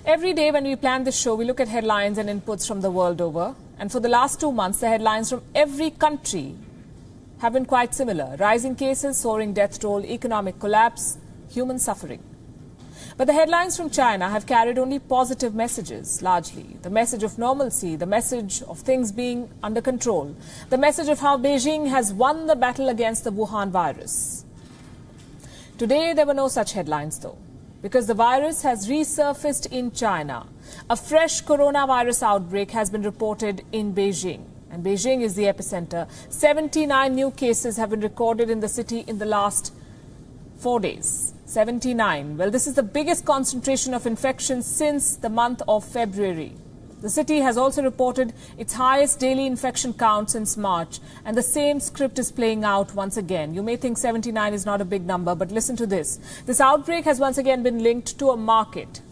Every day when we plan this show, we look at headlines and inputs from the world over. And for the last 2 months, the headlines from every country have been quite similar. Rising cases, soaring death toll, economic collapse, human suffering. But the headlines from China have carried only positive messages, largely. The message of normalcy, the message of things being under control, the message of how Beijing has won the battle against the Wuhan virus. Today, there were no such headlines, though, because the virus has resurfaced in China. A fresh coronavirus outbreak has been reported in Beijing. And Beijing is the epicenter. 79 new cases have been recorded in the city in the last 4 days. 79. Well, this is the biggest concentration of infections since the month of February. The city has also reported its highest daily infection count since March, and the same script is playing out once again. You may think 79 is not a big number, but listen to this. This outbreak has once again been linked to a market.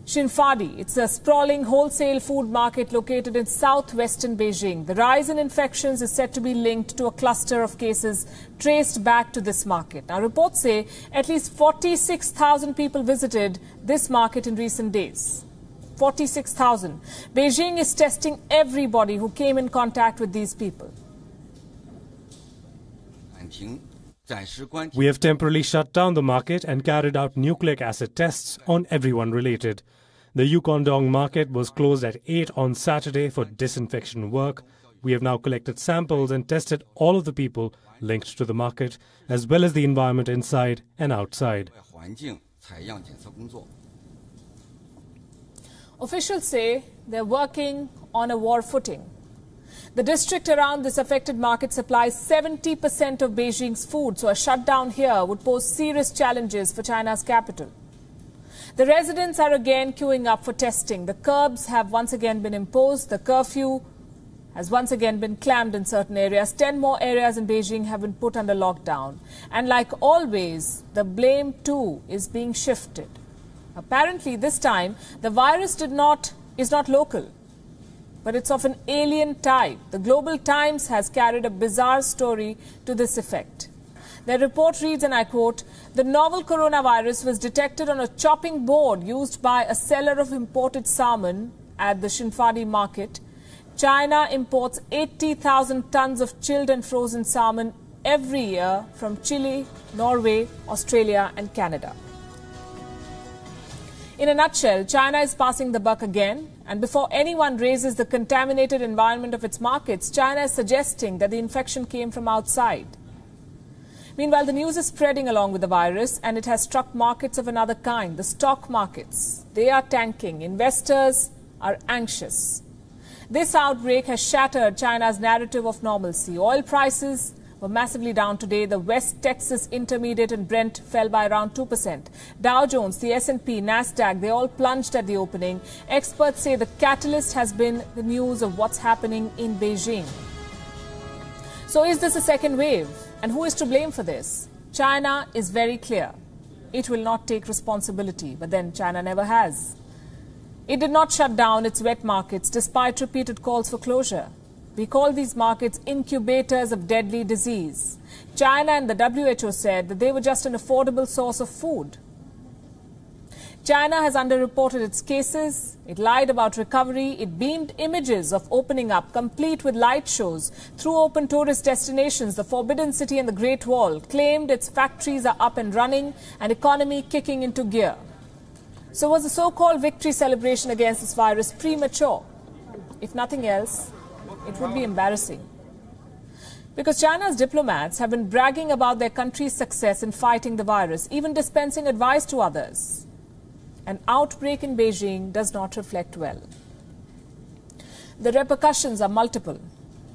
Xinfadi, it's a sprawling wholesale food market located in southwestern Beijing. The rise in infections is said to be linked to a cluster of cases traced back to this market. Now, reports say at least 46,000 people visited this market in recent days. 46,000. Beijing is testing everybody who came in contact with these people. We have temporarily shut down the market and carried out nucleic acid tests on everyone related. The Yukondong market was closed at 8 on Saturday for disinfection work. We have now collected samples and tested all of the people linked to the market, as well as the environment inside and outside. Officials say they're working on a war footing. The district around this affected market supplies 70% of Beijing's food, so a shutdown here would pose serious challenges for China's capital. The residents are again queuing up for testing. The curbs have once again been imposed. The curfew has once again been clamped in certain areas. 10 more areas in Beijing have been put under lockdown. And like always, the blame too is being shifted. Apparently, this time, the virus is not local, but it's of an alien type. The Global Times has carried a bizarre story to this effect. Their report reads, and I quote, "The novel coronavirus was detected on a chopping board used by a seller of imported salmon at the Xinfadi market. China imports 80,000 tons of chilled and frozen salmon every year from Chile, Norway, Australia and Canada." In a nutshell, China is passing the buck again, and before anyone raises the contaminated environment of its markets, China is suggesting that the infection came from outside. Meanwhile, the news is spreading along with the virus, and it has struck markets of another kind, the stock markets. They are tanking. Investors are anxious. This outbreak has shattered China's narrative of normalcy. Oil prices were massively down today. The West Texas Intermediate and Brent fell by around 2%. Dow Jones, the S&P, NASDAQ, they all plunged at the opening. Experts say the catalyst has been the news of what's happening in Beijing. So is this a second wave? And who is to blame for this? China is very clear. It will not take responsibility, but then China never has. It did not shut down its wet markets despite repeated calls for closure. We call these markets incubators of deadly disease. China and the WHO said that they were just an affordable source of food. China has underreported its cases. It lied about recovery. It beamed images of opening up, complete with light shows, through open tourist destinations, the Forbidden City and the Great Wall, claimed its factories are up and running and economy kicking into gear. So was the so-called victory celebration against this virus premature? If nothing else, it would be embarrassing. Because China's diplomats have been bragging about their country's success in fighting the virus, even dispensing advice to others. An outbreak in Beijing does not reflect well. The repercussions are multiple.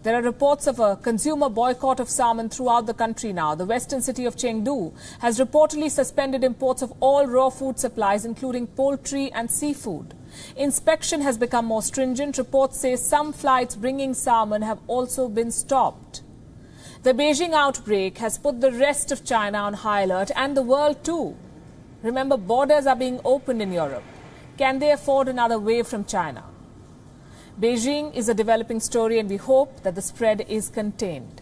There are reports of a consumer boycott of salmon throughout the country now. The western city of Chengdu has reportedly suspended imports of all raw food supplies, including poultry and seafood. Inspection has become more stringent. Reports say some flights bringing salmon have also been stopped. The Beijing outbreak has put the rest of China on high alert, and the world too. Remember, borders are being opened in Europe. Can they afford another wave from China? Beijing is a developing story, and we hope that the spread is contained.